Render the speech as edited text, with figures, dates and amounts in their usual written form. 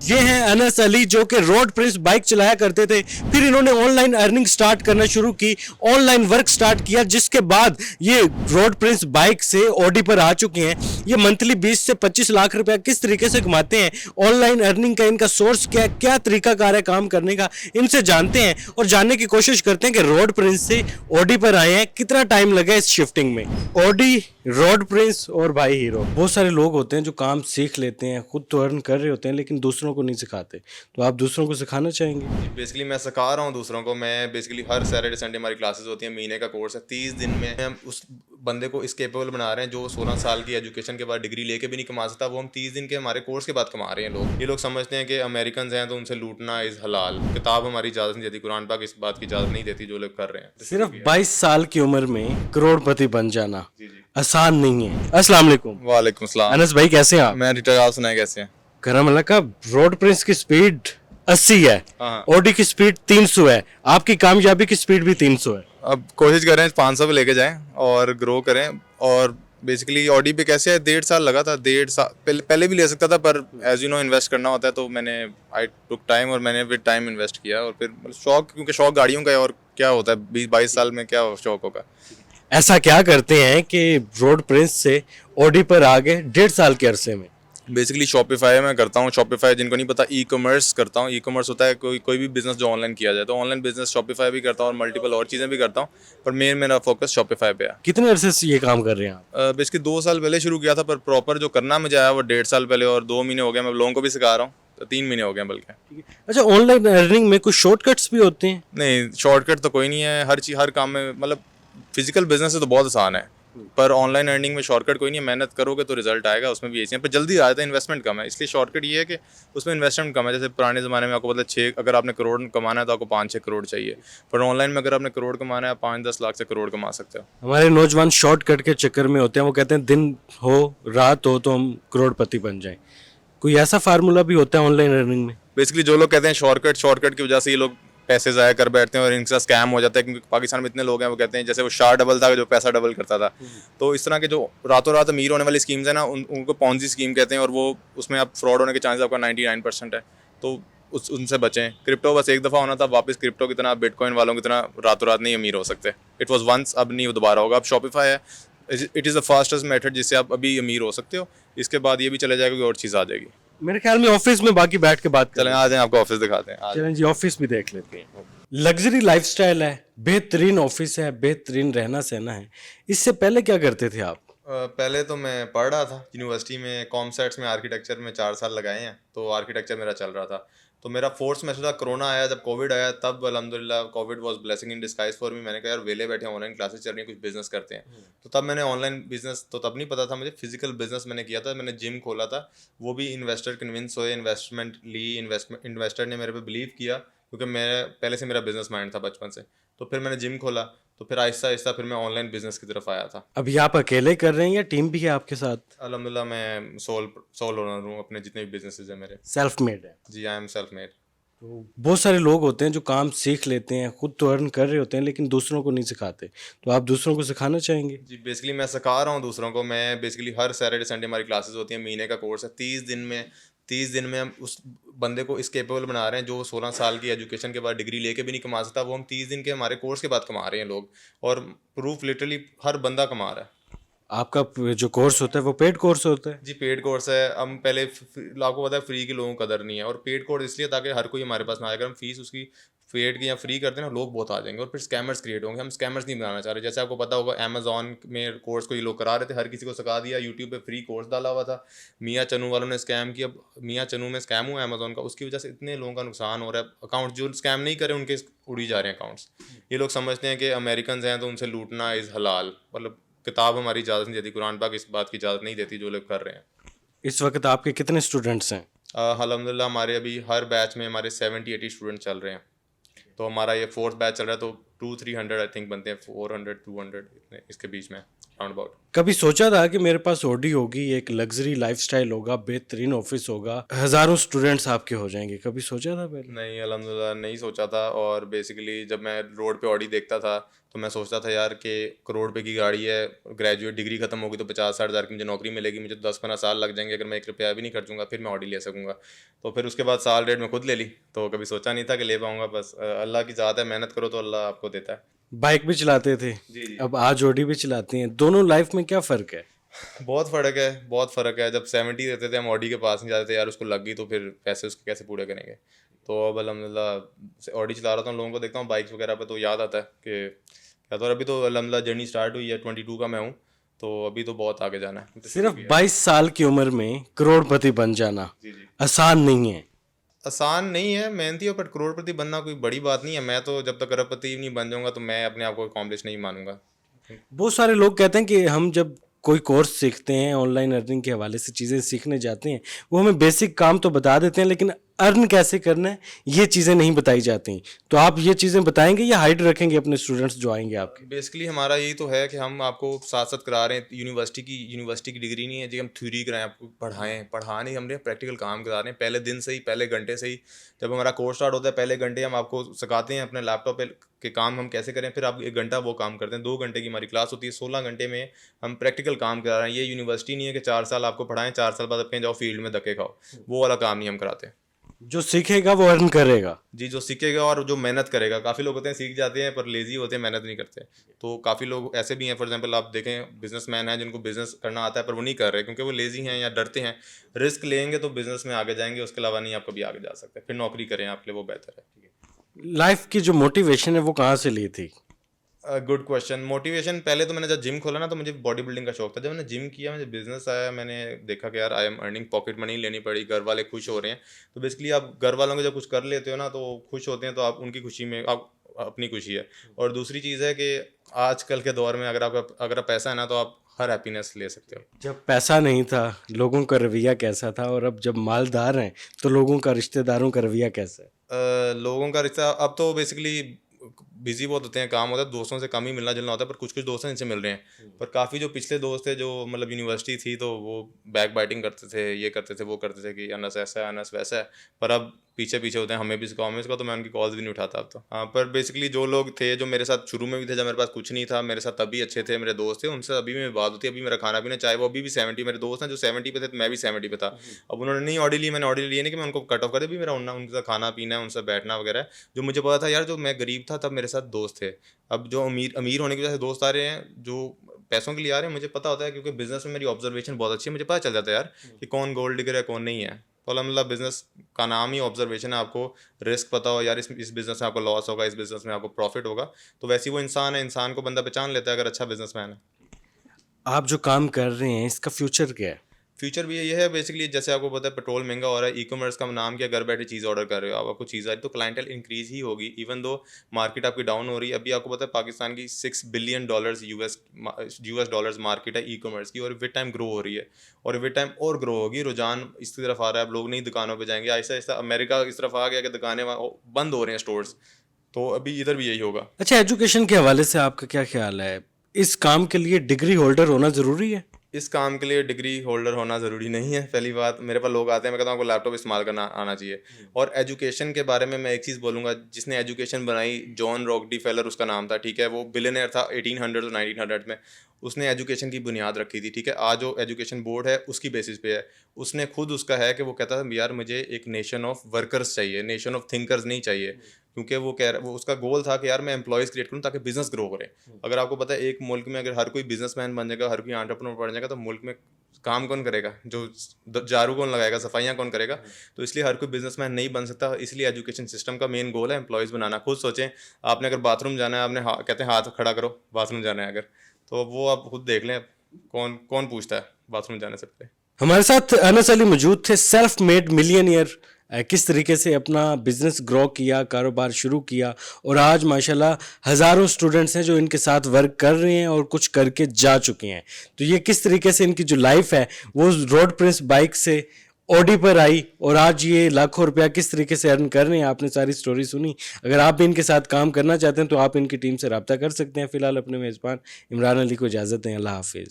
ये हैं अनस अली जो कि रोड प्रिंस बाइक चलाया करते थे, फिर इन्होंने ऑनलाइन अर्निंग स्टार्ट करना शुरू की, ऑनलाइन वर्क स्टार्ट किया, जिसके बाद ये रोड प्रिंस बाइक से ऑडी पर आ चुके हैं। ये मंथली 20 से 25 लाख रुपया किस तरीके से कमाते हैं, ऑनलाइन अर्निंग का इनका सोर्स क्या है, क्या तरीकाकार है काम करने का, इनसे जानते हैं और जानने की कोशिश करते हैं कि रोड प्रिंस से ऑडी पर आए हैं, कितना टाइम लगा इस शिफ्टिंग में। ऑडी, रोड प्रिंस और भाई हीरो। बहुत सारे लोग होते हैं जो काम सीख लेते हैं, खुद तो अर्न कर रहे होते हैं लेकिन दूसरों को नहीं सिखाते, तो आप दूसरों को सिखाना चाहेंगे? बेसिकली मैं सिखा रहा हूँ दूसरों को। मैं बेसिकली हर सैटरडे संडे हमारी क्लासेस होती हैं, महीने का कोर्स है, 30 दिन में हम उस बंदे को इस केपेबल बना रहे हैं जो 16 साल की एजुकेशन के बाद डिग्री लेके भी नहीं कमा सकता, वो हम 30 दिन के हमारे कोर्स के बाद कमा रहे हैं लोग। ये लोग समझते हैं कि अमेरिकन हैं तो उनसे लूटना इज़ हलाल। किताब हमारी इजाज़त नहीं देती, कुरान पाक इस बात की इजाज़त नहीं देती जो लोग कर रहे हैं। सिर्फ 22 साल की उम्र में करोड़पति बन जाना आसान नहीं है। अस्सलाम वालेकुम। वालेकुम सलाम। अनस भाई कैसे हैं आप? मैं रिटायर, आप सुनाए कैसे हैं? करम अल्लाह का। रोड प्रिंस की स्पीड 80 है, हाँ। ऑडी की स्पीड 300 है, आपकी कामयाबी की स्पीड भी 300 है। अब कोशिश करें 500 पे लेके जाएं और ग्रो करें। और बेसिकली ऑडी पे कैसे है, 1.5 साल लगा था, 1.5 साल पहले भी ले सकता था, पर एज यू नो इन्वेस्ट करना होता है, तो मैंने आई टुक टाइम और मैंने विद टाइम इन्वेस्ट किया। और फिर शौक, क्योंकि शौक गाड़ियों का है, और क्या होता है 20-22 साल में क्या शौक होगा। ऐसा क्या करते हैं कि रोड प्रिंस से ऑडी पर आ गए 1.5 साल के अरसे में? बेसिकली शॉपिफाई में करता हूँ। शॉपिफाई जिनको नहीं पता, ई कॉमर्स करता हूँ। ई कॉमर्स होता है कोई भी बिजनेस जो ऑनलाइन किया जाए, तो ऑनलाइन बिजनेस शॉपिफाई भी करता हूँ और मल्टीपल और चीज़ें भी करता हूँ, पर मेरा फोकस शॉपिफाई पे है। कितने अरसे से ये काम कर रहे हैं आप? बेसिकली 2 साल पहले शुरू किया था, पर प्रॉपर जो करना मुझे आया वो 1.5 साल पहले, और 2 महीने हो गए मैं लोगों को भी सिखा रहा हूँ, तो 3 महीने हो गए बल्कि। अच्छा, ऑनलाइन अर्निंग में कुछ शॉर्टकट्स भी होते हैं? नहीं, शॉर्टकट तो कोई नहीं है। हर काम में, मतलब फिजिकल बिजनेस है तो बहुत आसान है, पर ऑनलाइन अर्निंग में शॉर्टकट कोई नहीं है। मेहनत करोगे तो रिजल्ट आएगा, उसमें भी ऐसे हैं, पर जल्दी आ जाता है, इन्वेस्टमेंट कम है, इसलिए शॉर्टकट ये है कि उसमें इन्वेस्टमेंट कम है। जैसे पुराने ज़माने में आपको पता है, अगर आपने करोड़ कमाना है तो आपको 5-6 करोड़ चाहिए, पर ऑनलाइन में अगर आपने करोड़ कमाना है, आप 5-10 लाख से करोड़ कमा सकते हो। हमारे नौजवान शॉर्टकट के चक्कर में होते हैं, वो कहते हैं दिन हो रात हो तो हम करोड़पति बन जाएं। कोई ऐसा फार्मूला भी होता है ऑनलाइन अर्निंग में? बेसिकली जो लोग कहते हैं शॉर्टकट की वजह से ये लोग पैसे ज़ाया कर बैठते हैं और इनके साथ स्कैम हो जाता है, क्योंकि पाकिस्तान में इतने लोग हैं, वो कहते हैं जैसे वो शार डबल था जो पैसा डबल करता था। तो इस तरह के जो रातों रात अमीर होने वाली स्कीम्स हैं ना, उनको पॉन्जी स्कीम कहते हैं, और वो उसमें आप फ्रॉड होने के चांसेस आपका 99% है, तो उनसे बचें। क्रिप्टो बस एक दफ़ा होना था, वापस क्रिप्टो की तरह, बिटकॉइन वालों की तरह रातों रात नहीं अमीर हो सकते। इट वॉज वंस, अब नहीं दोबारा होगा। अब शॉपिफाई है, it is the fastest method जिससे आप अभी अमीर हो सकते हो। इसके बाद ये भी चले जाएगा, कोई और चीज़ आ जाएगी। मेरे ख्याल में ऑफिस में बाकी बैठ के बात चलें, करें। आ जाएं, आपको ऑफिस दिखाते हैं। चलें जी, ऑफिस भी देख लेते हैं। लग्जरी लाइफस्टाइल है, बेहतरीन ऑफिस है, बेहतरीन रहना सहना है। इससे पहले क्या करते थे आप? पहले तो मैं पढ़ रहा था यूनिवर्सिटी में, कॉमसेट्स में, आर्किटेक्चर में 4 साल लगाए हैं, तो आर्किटेक्चर मेरा चल रहा था। तो मेरा 4th सेमेस्टर था, कोरोना आया, जब कोविड आया, तब अल्हम्दुलिल्लाह Covid was blessing in disguise for me. मैंने कहा यार वेले बैठे ऑनलाइन क्लासेस चल रही हैं, कुछ बिजनेस करते हैं। तो तब मैंने ऑनलाइन बिजनेस, तो तब नहीं पता था मुझे, फिजिकल बिजनेस मैंने किया था। मैंने जिम खोला था, वो भी इन्वेस्टर कन्विंस हुए, इन्वेस्टमेंट ली, इन्वेस्टर ने मेरे पे बिलीव किया, क्योंकि मैं पहले से मेरा बिजनेस माइंड था बचपन से। तो फिर मैंने जिम खोला, तो फिर आहिस्ता आहिस्ता फिर मैं ऑनलाइन बिजनेस की तरफ आया था। अभी आप अकेले कर रहे हैं या टीम भी है आपके साथ? अल्हम्दुलिल्लाह मैं सोल ओनर हूँ, अपने जितने भी बिजनेसेस हैं मेरे। सेल्फ मेड है? जी, आई एम सेल्फ मेड। तो बहुत सारे लोग होते हैं जो काम सीख लेते हैं, खुद तो अर्न कर रहे होते हैं लेकिन दूसरों को नहीं सिखाते, तो आप दूसरों को सिखाना चाहेंगे? जी, बेसिकली मैं सिखा रहा हूँ दूसरों को। मैं बेसिकली हर सैटरडे संडे हमारी क्लासेस होती हैं, महीने का कोर्स है, 30 दिन में हम उस बंदे को इस केपेबल बना रहे हैं जो 16 साल की एजुकेशन के बाद डिग्री लेके भी नहीं कमा सकता, वो हम 30 दिन के हमारे कोर्स के बाद कमा रहे हैं लोग। और प्रूफ लिटरली हर बंदा कमा रहा है। आपका जो कोर्स होता है वो पेड कोर्स होता है? जी, पेड कोर्स है। हम पहले आपको पता है फ्री की लोगों को कदर नहीं है, और पेड कोर्स इसलिए ताकि हर कोई हमारे पास ना आए। अगर हम फीस उसकी पेड की या फ्री करते हैं ना, लोग बहुत आ जाएंगे और फिर स्कैमर्स क्रिएट होंगे। हम स्कैमर्स नहीं बनाना चाह रहे। जैसे आपको पता होगा अमेजॉन में कोर्स को ये लोग करा रहे थे, हर किसी को सिखा दिया, यूट्यूब पे फ्री कोर्स डाला हुआ था, मियाँ चनू वालों ने स्कैम किया। मियाँ चनू में स्कैम हुआ अमेजॉन का, उसकी वजह से इतने लोगों का नुकसान हो रहा है। अकाउंट जो स्कैम नहीं करे उनके उड़ी जा रहे हैं अकाउंट्स। ये लोग समझते हैं कि अमेरिकन हैं तो उनसे लूटना इज़ हलाल, मतलब किताब हमारी इजाज़त नहीं देती, कुरान पाक इस बात की इजाज़त नहीं देती जो लोग कर रहे हैं। इस वक्त आपके कितने स्टूडेंट्स हैं? अल्हम्दुलिल्लाह हमारे अभी हर बैच में हमारे 70-80 स्टूडेंट चल रहे हैं। तो हमारा ये 4th बैच चल रहा है, तो 200-300 आई थिंक बनते हैं, 400-200 इतने इसके बीच में। Round about. कभी सोचा था कि मेरे पास ऑडी होगी, एक लग्जरी लाइफस्टाइल होगा, बेहतरीन ऑफिस होगा, हजारों स्टूडेंट्स आपके हो जाएंगे, कभी सोचा था पहले? नहीं, अल्हम्दुलिल्लाह नहीं सोचा था। और बेसिकली जब मैं रोड पे ऑडी देखता था तो मैं सोचता था यार कि करोड़ रुपए की गाड़ी है, ग्रेजुएट डिग्री खत्म होगी तो 50-60 हज़ार की मुझे नौकरी मिलेगी, मुझे 10-15 साल लग जाएंगे, अगर मैं 1 रुपया भी नहीं खर्चूंगा फिर मैं ऑडी ले सकूंगा। तो फिर उसके बाद साल डेढ़ में खुद ले ली। तो कभी सोचा नहीं था कि ले पाऊंगा, बस अल्लाह की ज़ात है, मेहनत करो तो अल्लाह आपको देता है। बाइक भी चलाते थे, जी जी। अब आज ऑडी भी चलाते हैं, दोनों लाइफ में क्या फ़र्क है? बहुत फ़र्क है, बहुत फ़र्क है। जब 70 देते थे हम ऑडी के पास नहीं जाते थे यार, उसको लग गई तो फिर पैसे उसके कैसे पूरे करेंगे। तो अब अल्हम्दुलिल्लाह ऑडी चला रहा था, लोगों को देखता हूँ बाइक्स वगैरह पे तो याद आता है कि क्या। तो अभी तो अल्हम्दुलिल्लाह जर्नी स्टार्ट हुई है, 22 का मैं हूँ, तो अभी तो बहुत आगे जाना है। तो सिर्फ 22 साल की उम्र में करोड़पति बन जाना जी जी। आसान नहीं है। आसान नहीं है, मेहनती हो, बट करोड़पति बनना कोई बड़ी बात नहीं है। मैं तो जब तक करोड़पति नहीं बन जाऊंगा तो मैं अपने आप को अकॉम्प्लिश नहीं मानूंगा। बहुत सारे लोग कहते हैं कि हम जब कोई कोर्स सीखते हैं, ऑनलाइन अर्निंग के हवाले से चीज़ें सीखने जाते हैं, वो हमें बेसिक काम तो बता देते हैं लेकिन अर्न कैसे करना है ये चीज़ें नहीं बताई जाती। तो आप ये चीज़ें बताएंगे या हाइड रखेंगे अपने स्टूडेंट्स जो आएंगे आपके? बेसिकली हमारा यही तो है कि हम आपको साथ साथ करा रहे हैं। यूनिवर्सिटी की डिग्री नहीं है जी, हम थ्योरी कराएं, आपको पढ़ा नहीं, हम प्रैक्टिकल काम करा रहे हैं। पहले दिन से ही, पहले घंटे से ही जब हमारा कोर्स स्टार्ट होता है, पहले घंटे हम आपको सिखाते हैं अपने लैपटॉप पे के काम हम कैसे करें, फिर आप 1 घंटा वो काम करते हैं। 2 घंटे की हमारी क्लास होती है, 16 घंटे में हम प्रैक्टिकल काम करा रहे हैं। ये यूनिवर्सिटी नहीं है कि 4 साल आपको पढ़ाएं, 4 साल बाद आप कहीं जाओ फील्ड में धक्के खाओ, वो वाला काम नहीं हम कराते हैं। जो सीखेगा वो अर्न करेगा। जी, जो सीखेगा और जो मेहनत करेगा। काफ़ी लोग होते हैं सीख जाते हैं पर लेज़ी होते हैं, मेहनत नहीं करते। तो काफ़ी लोग ऐसे भी हैं, फॉर एग्जांपल आप देखें बिजनेसमैन हैं जिनको बिज़नेस करना आता है पर वो नहीं कर रहे क्योंकि वो लेज़ी हैं या डरते हैं। रिस्क लेंगे तो बिज़नेस में आगे जाएंगे, उसके अलावा नहीं आप कभी आगे जा सकते। फिर नौकरी करें, आपके लिए वो बेहतर है। लाइफ की जो मोटिवेशन है वो कहाँ से ली थी? Good question. मोटिवेशन पहले तो मैंने जब जिम खोला ना तो मुझे बॉडी बिल्डिंग का शौक था। जब मैंने जिम किया, मुझे बिजनेस आया, मैंने देखा कि यार I am earning, pocket money लेनी पड़ी, घर वाले खुश हो रहे हैं। तो बेसिकली आप घर वालों को जब कुछ कर लेते हो ना तो खुश होते हैं, तो आप उनकी खुशी में आप अपनी खुशी है। और दूसरी चीज़ है कि आजकल के दौर में अगर आप पैसा है ना तो आप हर हैप्पीनेस ले सकते हो। जब पैसा नहीं था लोगों का रवैया कैसा था, और अब जब मालदार हैं तो लोगों का, रिश्तेदारों का रवैया कैसा है? लोगों का रिश्ता अब तो बेसिकली बिजी बहुत होते हैं, काम होता है, दोस्तों से कम ही मिलना जुलना होता है, पर कुछ कुछ दोस्त हैं जिनसे मिल रहे हैं। पर काफ़ी जो पिछले दोस्त थे जो मतलब यूनिवर्सिटी थी तो वो बैक बाइटिंग करते थे, ये करते थे, वो करते थे कि अनस ऐसा है, अनस वैसा है। पर अब पीछे पीछे होते हैं, हमें भी सिखाओ, हमें सिखाओ, तो मैं उनकी कॉल्स भी नहीं उठाता अब तो। हाँ, पर बेसिकली जो लोग थे जो मेरे साथ शुरू में भी थे, जब मेरे पास कुछ नहीं था, मेरे साथ तभी अच्छे थे, मेरे दोस्त थे, उनसे अभी भी बात होती है। अभी मेरा खाना पीना, चाहे वो अभी भी 70, मेरे दोस्त हैं जो 70 पे थे तो मैं भी 70 पे था। अब उन्होंने नहीं ऑडी ली, मैंने ऑडी ली, नहीं कि मैं उनको कट ऑफ कर दे, भी मेरा उनके साथ खाना पीना है, उनसे बैठना वगैरह। जो मुझे पता था यार, जो मैं गरीब था तब मेरे साथ दोस्त थे, अब जो अमीर होने की वजह से दोस्त आ रहे हैं जो पैसों के लिए आ रहे हैं, मुझे पता होता है क्योंकि बिजनेस में मेरी ऑब्जर्वेशन बहुत अच्छी है। मुझे पता चल जाता है यार कि कौन गोल्ड डिगर है, कौन नहीं है। तो अल्हम्दुलिल्लाह बिजनेस का नाम ही ऑब्जर्वेशन है। आपको रिस्क पता हो यार, इस बिजनेस में आपको लॉस होगा, इस बिजनेस में आपको प्रॉफिट होगा, तो वैसे ही वो इंसान है, इंसान को बंदा पहचान लेता है अगर अच्छा बिजनेसमैन है। आप जो काम कर रहे हैं इसका फ्यूचर क्या है? फ्यूचर भी ये है बेसिकली, जैसे आपको पता है पेट्रोल महंगा हो रहा है, ई कॉमर्स का नाम क्या, घर बैठे चीज़ ऑर्डर कर रहे हो आप, आपको चीज़ आ रही तो क्लाइंटल इंक्रीज ही होगी। इवन दो मार्केट आपकी डाउन हो रही है, अभी आपको पता है पाकिस्तान की $6 बिलियन यूएस डॉलर्स मार्केट है ई कॉमर्स की, और विद टाइम ग्रो हो रही है, और विद टाइम और ग्रो होगी। रुझान इसकी तरफ आ रहा है, अब लोग नई दुकानों पर जाएंगे, आहिस्ता आहिस्ता अमेरिका इस तरफ आ गया कि दुकानें बंद हो रहे हैं, स्टोर्स। तो अभी इधर भी यही होगा। अच्छा, एजुकेशन के हवाले से आपका क्या ख्याल है? इस काम के लिए डिग्री होल्डर होना ज़रूरी है? इस काम के लिए डिग्री होल्डर होना ज़रूरी नहीं है। पहली बात, मेरे पास लोग आते हैं, मैं कहता हूँ आपको लैपटॉप इस्तेमाल करना आना चाहिए। और एजुकेशन के बारे में मैं एक चीज़ बोलूँगा, जिसने एजुकेशन बनाई जॉन रॉकडी फेलर उसका नाम था, ठीक है। वो बिलियनियर था 1800 और 1900 में, उसने एजुकेशन की बुनियाद रखी थी, ठीक है। आज जो एजुकेशन बोर्ड है उसकी बेसिस पे है। उसने खुद उसका है कि वो कहता था यार मुझे एक नेशन ऑफ वर्कर्स चाहिए, नेशन ऑफ थिंकर्स नहीं चाहिए, क्योंकि वो उसका गोल था कि यार मैं एम्प्लॉयज़ क्रिएट करूँ ताकि बिजनेस ग्रो करे। अगर आपको पता है एक मुल्क में अगर हर कोई बिजनेसमैन बन जाएगा, हर कोई एंटरप्रेन्योर बन जाएगा, तो मुल्क में काम कौन करेगा, जो झाड़ू कौन लगाएगा, सफाइयाँ कौन करेगा। तो इसलिए हर कोई बिजनेसमैन नहीं बन सकता, इसलिए एजुकेशन सिस्टम का मेन गोल है एम्प्लॉयज़ बनाना। खुद सोचें, आपने अगर बाथरूम जाना है, आपने कहते हैं हाथ खड़ा करो, बाथरूम जाना है अगर, तो वो आप खुद देख लें कौन कौन पूछता है बाथरूम जाने से पहले। हमारे साथ अनस अली मौजूद थे, सेल्फ मेड मिलियनियर। किस तरीके से अपना बिजनेस ग्रो किया, कारोबार शुरू किया, और आज माशाल्लाह हज़ारों स्टूडेंट्स हैं जो इनके साथ वर्क कर रहे हैं और कुछ करके जा चुके हैं। तो ये किस तरीके से इनकी जो लाइफ है वो रोड प्रिंस बाइक से ऑडी पर आई और आज ये लाखों रुपया किस तरीके से अर्न कर रहे हैं। आपने सारी स्टोरी सुनी। अगर आप भी इनके साथ काम करना चाहते हैं तो आप इनकी टीम से रब्ता कर सकते हैं। फिलहाल अपने मेज़बान इमरान अली को इजाज़त दें। अल्लाह हाफिज़।